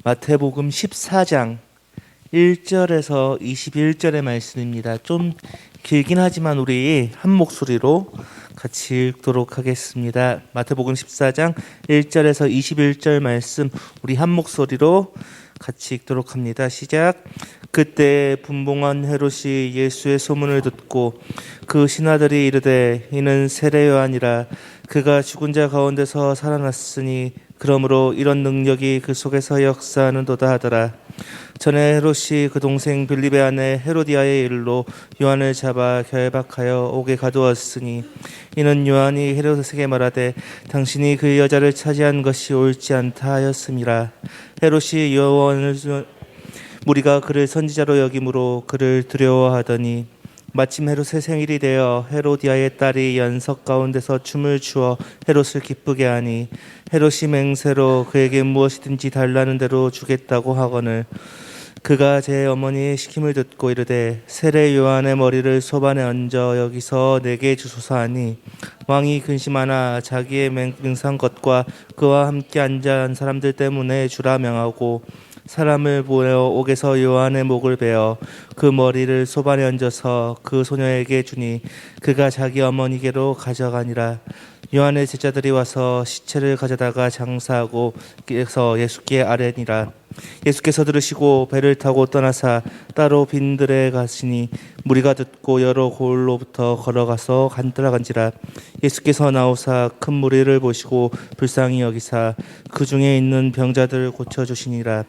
마태복음 14장 1절에서 21절의 말씀입니다. 좀 길긴 하지만 우리 한 목소리로 같이 읽도록 하겠습니다. 마태복음 14장 1절에서 21절 말씀 우리 한 목소리로 같이 읽도록 합니다. 시작. 그때 분봉한 헤롯이 예수의 소문을 듣고 그 신하들이 이르되 이는 세례 요한이라 그가 죽은 자 가운데서 살아났으니 그러므로 이런 능력이 그 속에서 역사하는도다 하더라. 전에 헤롯이 그 동생 빌립의 아내 헤로디아의 일로 요한을 잡아 결박하여 옥에 가두었으니 이는 요한이 헤롯에게 말하되 당신이 그 여자를 차지한 것이 옳지 않다 하였음이라. 헤롯이 요한을 무리가 그를 선지자로 여김으로 그를 두려워하더니 마침 헤롯의 생일이 되어 헤로디아의 딸이 연석 가운데서 춤을 추어 헤롯을 기쁘게 하니 헤롯이 맹세로 그에게 무엇이든지 달라는 대로 주겠다고 하거늘 그가 제 어머니의 시킴을 듣고 이르되 세례 요한의 머리를 소반에 얹어 여기서 내게 주소서 하니 왕이 근심하나 자기의 맹세한 것과 그와 함께 앉아 사람들 때문에 주라 명하고 사람을 보여 옥에서 요한의 목을 베어 그 머리를 소반에 얹어서 그 소녀에게 주니 그가 자기 어머니께로 가져가니라. 요한의 제자들이 와서 시체를 가져다가 장사하고 그래서 예수께 아뢰니라. 예수께서 들으시고 배를 타고 떠나사 따로 빈들에 가시니 무리가 듣고 여러 고을로부터 걸어가서 간들어간지라. 예수께서 나오사 큰 무리를 보시고 불쌍히 여기사 그 중에 있는 병자들을 고쳐주시니라.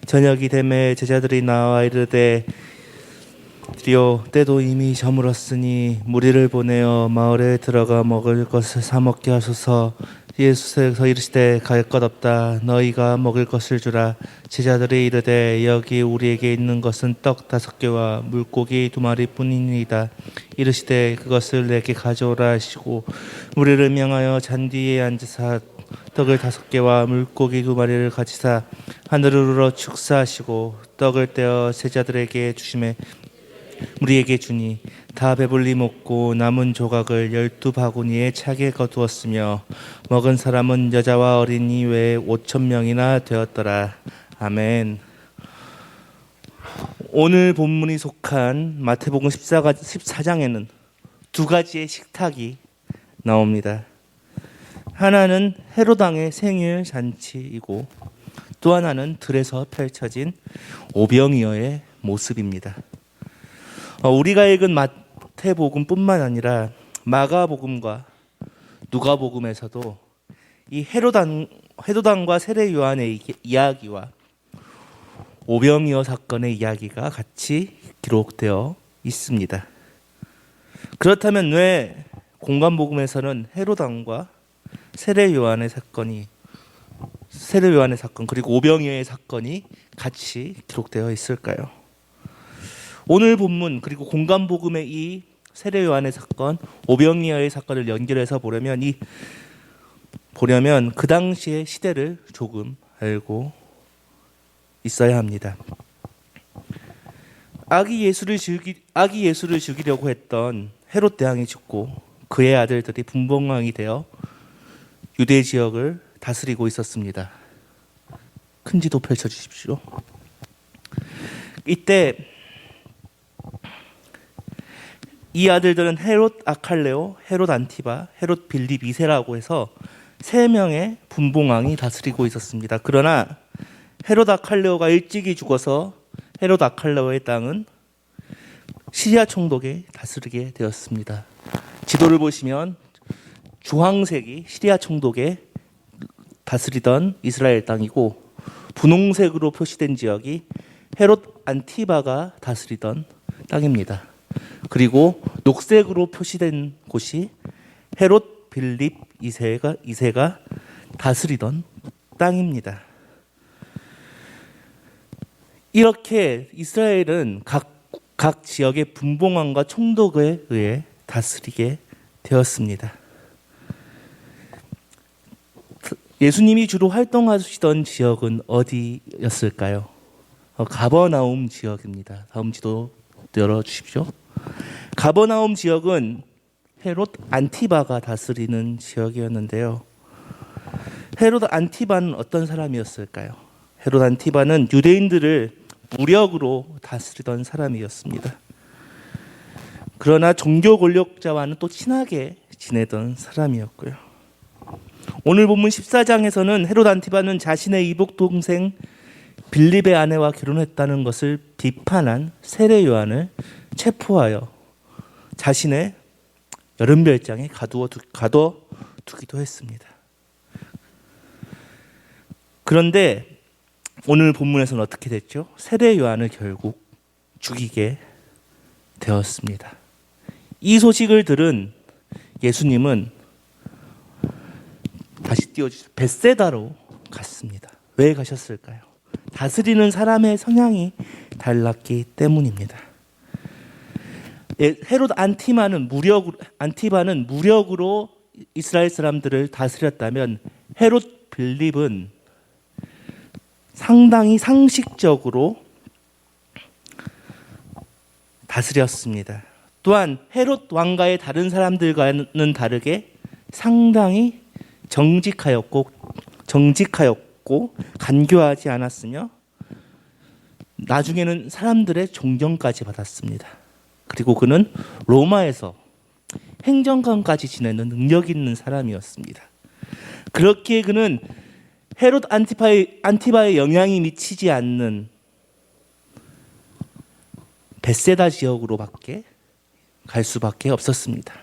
저녁이 되매 제자들이 나와 이르되 드디어 때도 이미 저물었으니 무리를 보내어 마을에 들어가 먹을 것을 사 먹게 하소서. 예수께서 이르시되 갈 것 없다. 너희가 먹을 것을 주라. 제자들이 이르되 여기 우리에게 있는 것은 떡 5개와 물고기 2마리뿐이니이다. 이르시되 그것을 내게 가져오라 하시고 무리를 명하여 잔디에 앉으사 떡을 5개와 물고기 2마리를 가지사 하늘을 우러 축사하시고 떡을 떼어 제자들에게 주시매 무리에게 주니 다 배불리 먹고 남은 조각을 12바구니에 차게 거두었으며 먹은 사람은 여자와 어린이 외에 5,000명이나 되었더라. 아멘. 오늘 본문이 속한 마태복음 14장에는 두 가지의 식탁이 나옵니다. 하나는 헤롯 왕의 생일 잔치이고 또 하나는 들에서 펼쳐진 오병이어의 모습입니다. 우리가 읽은 마태복음뿐만 아니라 마가복음과 누가복음에서도 이 헤롯 왕과 세례 요한의 이야기와 오병이어 사건의 이야기가 같이 기록되어 있습니다. 그렇다면 왜 공관복음에서는 헤롯 왕과 세례 요한의 사건 그리고 오병이어의 사건이 같이 기록되어 있을까요? 오늘 본문 그리고 공관복음의 이 세례 요한의 사건, 오병이어의 사건을 연결해서 보려면 그 당시의 시대를 조금 알고 있어야 합니다. 아기 예수를 죽이려고 했던 헤롯 대왕이 죽고 그의 아들들이 분봉왕이 되어 유대 지역을 다스리고 있었습니다. 큰 지도 펼쳐주십시오. 이때 이 아들들은 헤롯 아칼레오, 헤롯 안티바, 헤롯 빌립 2세라고 해서 3명의 분봉왕이 다스리고 있었습니다. 그러나 헤롯 아칼레오가 일찍이 죽어서 헤롯 아칼레오의 땅은 시리아 총독이 다스리게 되었습니다. 지도를 보시면 주황색이 시리아 총독의 다스리던 이스라엘 땅이고 분홍색으로 표시된 지역이 헤롯 안티바가 다스리던 땅입니다. 그리고 녹색으로 표시된 곳이 헤롯 빌립 2세가 다스리던 땅입니다. 이렇게 이스라엘은 각 지역의 분봉왕과 총독에 의해 다스리게 되었습니다. 예수님이 주로 활동하시던 지역은 어디였을까요? 가버나움 지역입니다. 다음 지도 열어주십시오. 가버나움 지역은 헤롯 안티바가 다스리는 지역이었는데요. 헤롯 안티바는 어떤 사람이었을까요? 헤롯 안티바는 유대인들을 무력으로 다스리던 사람이었습니다. 그러나 종교 권력자와는 또 친하게 지내던 사람이었고요. 오늘 본문 14장에서는 헤롯 안티바는 자신의 이복 동생 빌립의 아내와 결혼했다는 것을 비판한 세례 요한을 체포하여 자신의 여름별장에 가둬두기도 했습니다. 그런데 오늘 본문에서는 어떻게 됐죠? 세례 요한을 결국 죽이게 되었습니다. 이 소식을 들은 예수님은 다시 띄워주세요. 벳세다로 갔습니다. 왜 가셨을까요? 다스리는 사람의 성향이 달랐기 때문입니다. 헤롯 안티바는 무력으로 이스라엘 사람들을 다스렸다면 헤롯 빌립은 상당히 상식적으로 다스렸습니다. 또한 헤롯 왕가의 다른 사람들과는 다르게 상당히 정직하였고 간교하지 않았으며 나중에는 사람들의 존경까지 받았습니다. 그리고 그는 로마에서 행정관까지 지내는 능력 있는 사람이었습니다. 그렇기에 그는 헤롯 안티바의 영향이 미치지 않는 벳세다 지역으로밖에 갈 수밖에 없었습니다.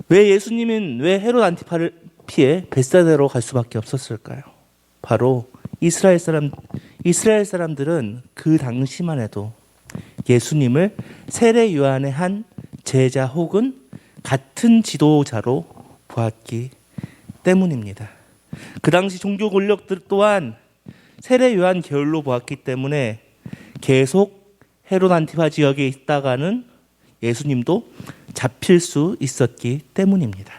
왜 예수님은 왜 헤롯 안티바를 피해 벳세다로 갈 수밖에 없었을까요? 바로 이스라엘 사람들은 그 당시만 해도 예수님을 세례 요한의 한 제자 혹은 같은 지도자로 보았기 때문입니다. 그 당시 종교 권력들 또한 세례 요한 계열로 보았기 때문에 계속 헤롯 안티바 지역에 있다가는 예수님도 잡힐 수 있었기 때문입니다.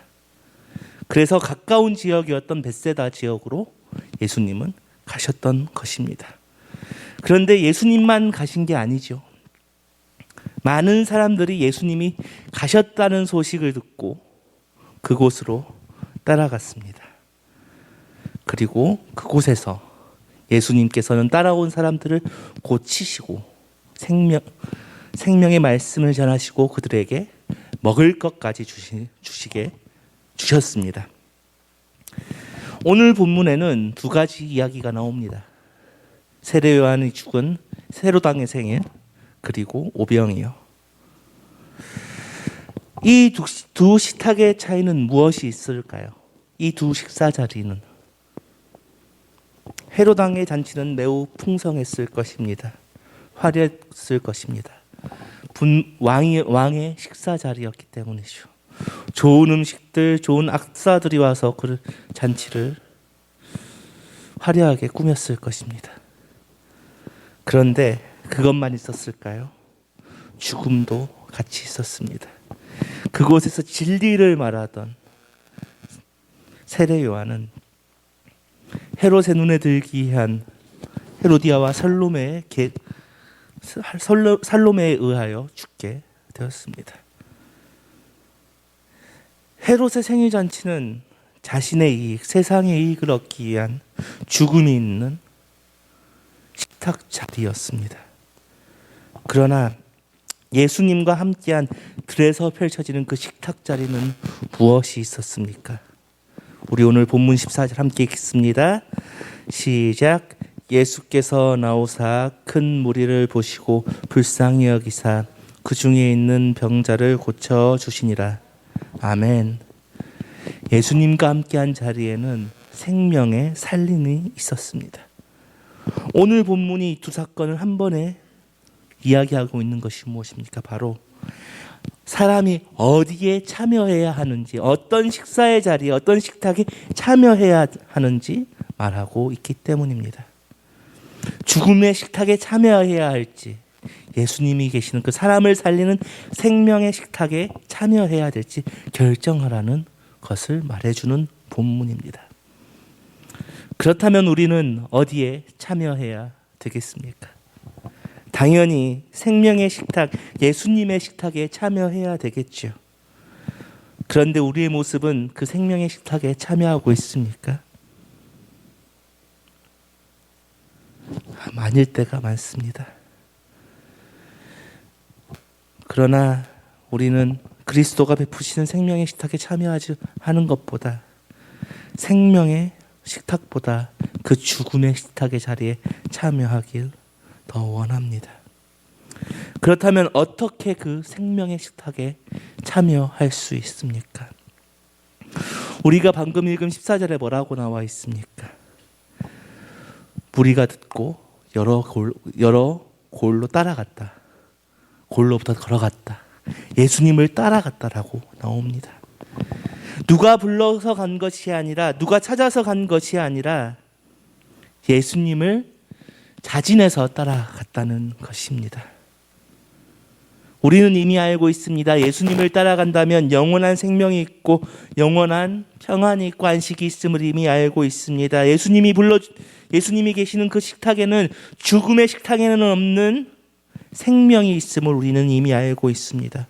그래서 가까운 지역이었던 벳세다 지역으로 예수님은 가셨던 것입니다. 그런데 예수님만 가신 게 아니죠. 많은 사람들이 예수님이 가셨다는 소식을 듣고 그곳으로 따라갔습니다. 그리고 그곳에서 예수님께서는 따라온 사람들을 고치시고 생명의 말씀을 전하시고 그들에게 먹을 것까지 주셨습니다. 오늘 본문에는 두 가지 이야기가 나옵니다. 세례 요한이 죽은 헤롯 왕의 생일 그리고 오병이요. 이 두 식탁의 차이는 무엇이 있을까요? 이 두 식사 자리는 헤롯 왕의 잔치는 매우 풍성했을 것입니다. 화려했을 것입니다. 왕의 식사 자리였기 때문이죠. 좋은 음식들, 좋은 악사들이 와서 그 잔치를 화려하게 꾸몄을 것입니다. 그런데 그것만 있었을까요? 죽음도 같이 있었습니다. 그곳에서 진리를 말하던 세례 요한은 헤롯의 눈에 들기 위한 헤로디아와 살로메에 의하여 죽게 되었습니다. 헤롯의 생일 잔치는 자신의 이익, 세상의 이익을 얻기 위한 죽음이 있는 식탁 자리였습니다. 그러나 예수님과 함께한 들에서 펼쳐지는 그 식탁 자리는 무엇이 있었습니까? 우리 오늘 본문 14절 함께 읽습니다. 시작. 예수께서 나오사 큰 무리를 보시고 불쌍히 여기사 그 중에 있는 병자를 고쳐 주시니라. 아멘. 예수님과 함께한 자리에는 생명의 살림이 있었습니다. 오늘 본문이 두 사건을 한 번에 이야기하고 있는 것이 무엇입니까? 바로 사람이 어디에 참여해야 하는지, 어떤 식사의 자리에, 어떤 식탁에 참여해야 하는지 말하고 있기 때문입니다. 죽음의 식탁에 참여해야 할지, 예수님이 계시는 그 사람을 살리는 생명의 식탁에 참여해야 될지 결정하라는 것을 말해주는 본문입니다. 그렇다면 우리는 어디에 참여해야 되겠습니까? 당연히 생명의 식탁, 예수님의 식탁에 참여해야 되겠죠. 그런데 우리의 모습은 그 생명의 식탁에 참여하고 있습니까? 참 아닐 때가 많습니다. 그러나 우리는 그리스도가 베푸시는 생명의 식탁에 참여하지 하는 것보다, 생명의 식탁보다 그 죽음의 식탁의 자리에 참여하길 더 원합니다. 그렇다면 어떻게 그 생명의 식탁에 참여할 수 있습니까? 우리가 방금 읽은 14절에 뭐라고 나와 있습니까? 무리가 듣고 여러 골로 따라갔다. 골로부터 걸어갔다. 예수님을 따라갔다라고 나옵니다. 누가 불러서 간 것이 아니라, 누가 찾아서 간 것이 아니라 예수님을 자진해서 따라갔다는 것입니다. 우리는 이미 알고 있습니다. 예수님을 따라간다면 영원한 생명이 있고 영원한 평안이 있고 안식이 있음을 이미 알고 있습니다. 예수님이 계시는 그 식탁에는, 죽음의 식탁에는 없는 생명이 있음을 우리는 이미 알고 있습니다.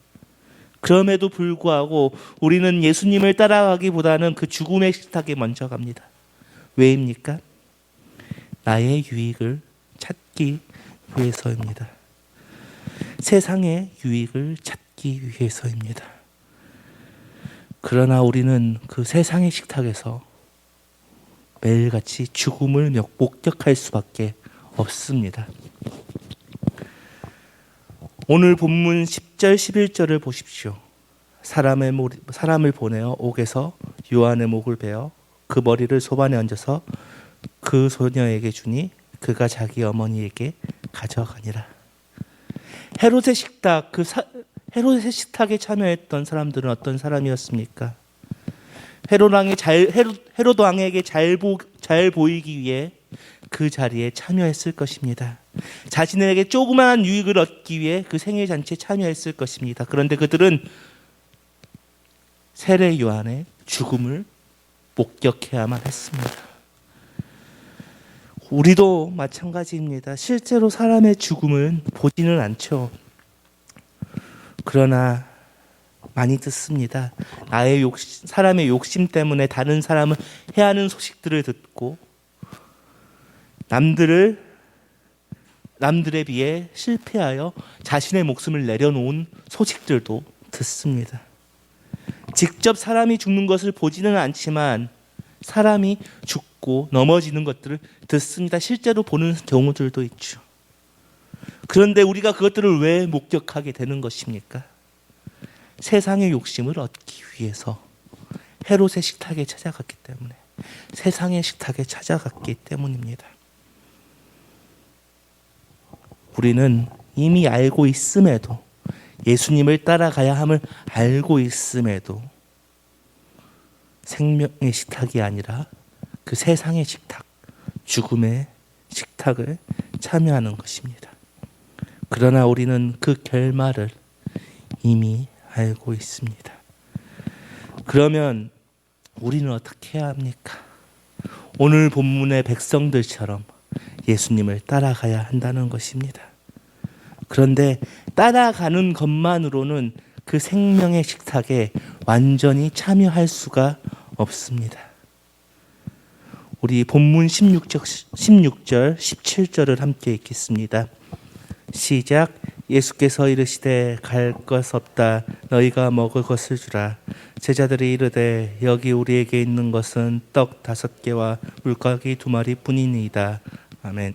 그럼에도 불구하고 우리는 예수님을 따라가기보다는 그 죽음의 식탁에 먼저 갑니다. 왜입니까? 나의 유익을 찾기 위해서입니다. 세상의 유익을 찾기 위해서입니다. 그러나 우리는 그 세상의 식탁에서 매일같이 죽음을 목격할 수밖에 없습니다. 오늘 본문 10절 11절을 보십시오. 사람을 보내어 옥에서 요한의 목을 베어 그 머리를 소반에 얹어서 그 소녀에게 주니 그가 자기 어머니에게 가져가니라. 헤롯의 식탁, 헤롯의 식탁에 참여했던 사람들은 어떤 사람이었습니까? 헤롯 왕에게 잘 보이기 위해 그 자리에 참여했을 것입니다. 자신에게 조그마한 유익을 얻기 위해 그 생일 잔치에 참여했을 것입니다. 그런데 그들은 세례 요한의 죽음을 목격해야만 했습니다. 우리도 마찬가지입니다. 실제로 사람의 죽음은 보지는 않죠. 그러나 많이 듣습니다. 사람의 욕심 때문에 다른 사람을 해하는 소식들을 듣고 남들에 비해 실패하여 자신의 목숨을 내려놓은 소식들도 듣습니다. 직접 사람이 죽는 것을 보지는 않지만 사람이 죽고 넘어지는 것들을 듣습니다. 실제로 보는 경우들도 있죠. 그런데 우리가 그것들을 왜 목격하게 되는 것입니까? 세상의 욕심을 얻기 위해서 헤롯의 식탁에 찾아갔기 때문에, 세상의 식탁에 찾아갔기 때문입니다. 우리는 이미 알고 있음에도, 예수님을 따라가야 함을 알고 있음에도 생명의 식탁이 아니라 그 세상의 식탁, 죽음의 식탁을 참여하는 것입니다. 그러나 우리는 그 결말을 이미 알고 있습니다. 그러면 우리는 어떻게 해야 합니까? 오늘 본문의 백성들처럼 예수님을 따라가야 한다는 것입니다. 그런데 따라가는 것만으로는 그 생명의 식탁에 완전히 참여할 수가 없습니다. 우리 본문 16절, 17절을 함께 읽겠습니다. 시작. 예수께서 이르시되 갈 것 없다. 너희가 먹을 것을 주라. 제자들이 이르되 여기 우리에게 있는 것은 떡 5개와 물고기 2마리 뿐이니이다. 아멘.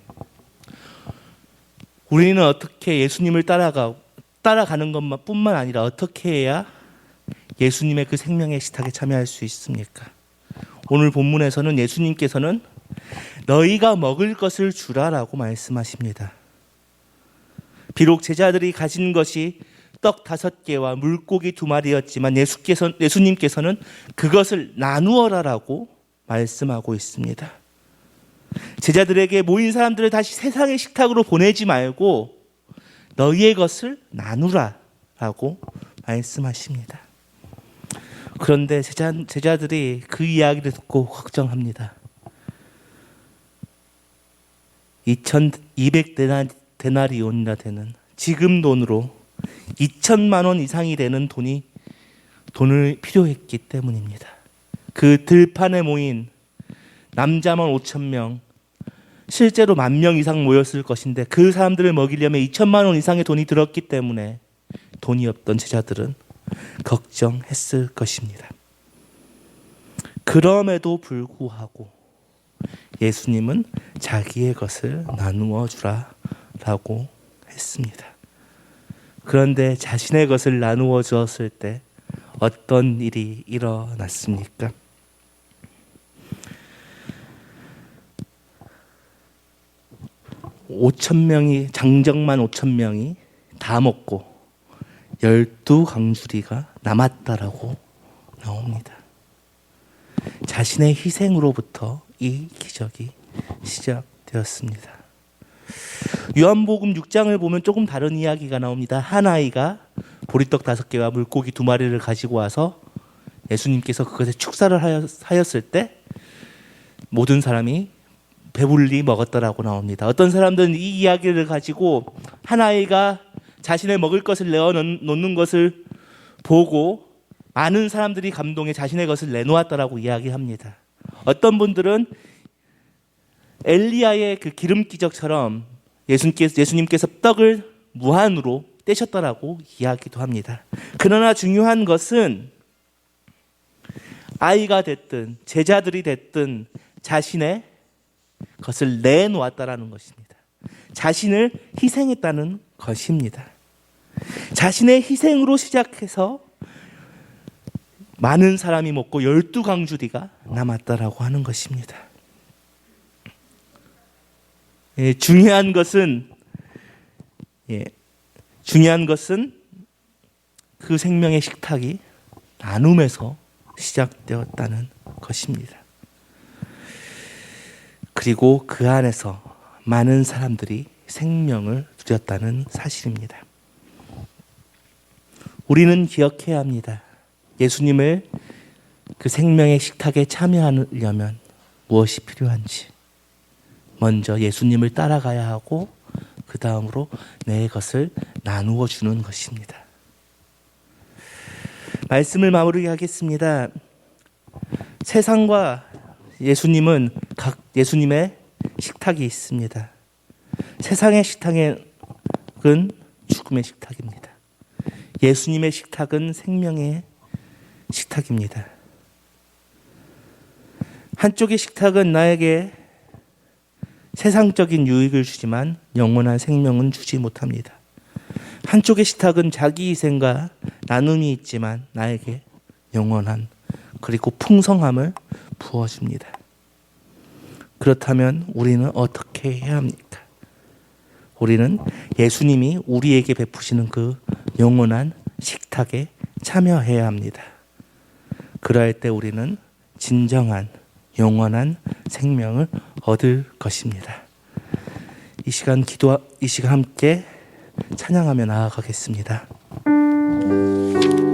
우리는 어떻게 예수님을 따라가는 것뿐만 아니라 어떻게 해야 예수님의 그 생명의 식탁에 참여할 수 있습니까? 오늘 본문에서는 예수님께서는 너희가 먹을 것을 주라라고 말씀하십니다. 비록 제자들이 가진 것이 떡 5개와 물고기 2마리였지만 예수님께서는 그것을 나누어라라고 말씀하고 있습니다. 제자들에게 모인 사람들을 다시 세상의 식탁으로 보내지 말고 너희의 것을 나누라라고 말씀하십니다. 그런데 제자들이 그 이야기를 듣고 걱정합니다. 2,200데나리온이나 되는, 지금 돈으로 2천만 원 이상이 되는 돈을 필요했기 때문입니다. 그 들판에 모인 남자만 5,000명, 실제로 10,000명 이상 모였을 것인데 그 사람들을 먹이려면 2천만 원 이상의 돈이 들었기 때문에 돈이 없던 제자들은 걱정했을 것입니다. 그럼에도 불구하고 예수님은 자기의 것을 나누어 주라라고 했습니다. 그런데 자신의 것을 나누어 주었을 때 어떤 일이 일어났습니까? 장정만 5,000명이 다 먹고 12강주리가 남았다라고 나옵니다. 자신의 희생으로부터 이 기적이 시작되었습니다. 요한복음 6장을 보면 조금 다른 이야기가 나옵니다. 한 아이가 보리떡 5개와 물고기 2마리를 가지고 와서 예수님께서 그것에 축사를 하였을 때 모든 사람이 배불리 먹었다라고 나옵니다. 어떤 사람들은 이 이야기를 가지고 한 아이가 자신의 먹을 것을 내어 놓는 것을 보고 많은 사람들이 감동해 자신의 것을 내놓았다라고 이야기합니다. 어떤 분들은 엘리야의 그 기름 기적처럼 예수님께서 떡을 무한으로 떼셨다라고 이야기도 합니다. 그러나 중요한 것은 아이가 됐든 제자들이 됐든 자신의 것을 내놓았다라는 것입니다. 자신을 희생했다는 것입니다. 자신의 희생으로 시작해서 많은 사람이 먹고 12강주리가 남았다라고 하는 것입니다. 중요한 것은 그 생명의 식탁이 나눔에서 시작되었다는 것입니다. 그리고 그 안에서 많은 사람들이 생명을 누렸다는 사실입니다. 우리는 기억해야 합니다. 예수님을 그 생명의 식탁에 참여하려면 무엇이 필요한지. 먼저 예수님을 따라가야 하고 그 다음으로 내 것을 나누어 주는 것입니다. 말씀을 마무리하겠습니다. 세상과 예수님은 각 예수님의 식탁이 있습니다. 세상의 식탁은 죽음의 식탁입니다. 예수님의 식탁은 생명의 식탁입니다. 한쪽의 식탁은 나에게 세상적인 유익을 주지만 영원한 생명은 주지 못합니다. 한쪽의 식탁은 자기 희생과 나눔이 있지만 나에게 영원한 그리고 풍성함을 부어줍니다. 그렇다면 우리는 어떻게 해야 합니까? 우리는 예수님이 우리에게 베푸시는 그 영원한 식탁에 참여해야 합니다. 그럴 때 우리는 진정한 영원한 생명을 얻을 것입니다. 이 시간 함께 찬양하며 나아가겠습니다.